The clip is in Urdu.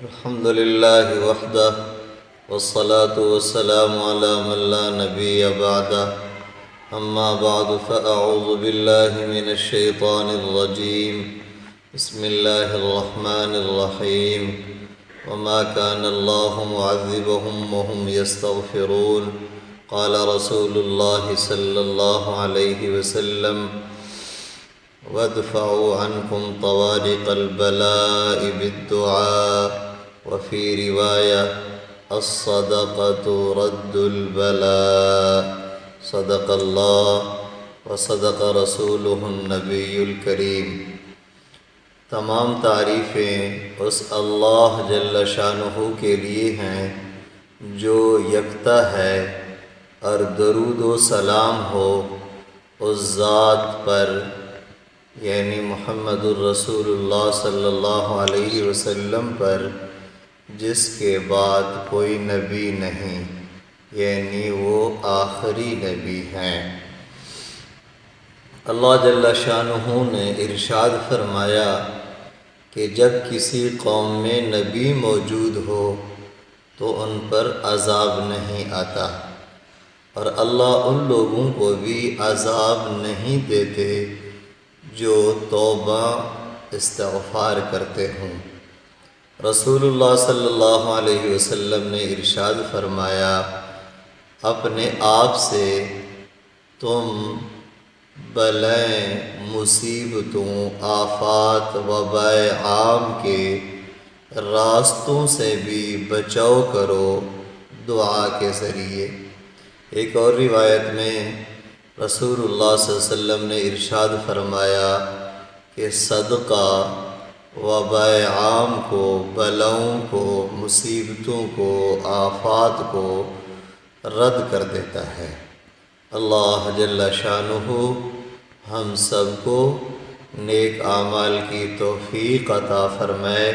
الحمد لله وحده والصلاة والسلام على من لا نبي بعده أما بعد فأعوذ بالله من الشيطان الرجيم بسم الله الرحمن الرحيم وما كان الله معذبهم وهم يستغفرون قال رسول الله صلى الله عليه وسلم وادفعوا عنكم طوارق البلاء بالدعاء وفي رواية الصدقة رد البلاء صدق الله وصدق رسوله النبي الكريم۔ تمام تعریفیں اس اللہ جل شانہ کے لیے ہیں جو یکتا ہے، اور درود و سلام ہو اس ذات پر یعنی محمد الرسول اللہ صلی اللہ علیہ وسلم پر جس کے بعد کوئی نبی نہیں، یعنی وہ آخری نبی ہیں۔ اللہ جل شانہ نے ارشاد فرمایا کہ جب کسی قوم میں نبی موجود ہو تو ان پر عذاب نہیں آتا، اور اللہ ان لوگوں کو بھی عذاب نہیں دیتے جو توبہ استغفار کرتے ہوں۔ رسول اللہ صلی اللہ علیہ وسلم نے ارشاد فرمایا، اپنے آپ سے تم بلائیں، مصیبتوں، آفات، وبائے عام کے راستوں سے بھی بچاؤ کرو دعا کے ذریعے۔ ایک اور روایت میں رسول اللہ صلی اللہ علیہ وسلم نے ارشاد فرمایا کہ صدقہ وبائے عام کو، بلاؤں کو، مصیبتوں کو، آفات کو رد کر دیتا ہے۔ اللہ جل شانہ ہم سب کو نیک اعمال کی توفیق عطا فرمائے۔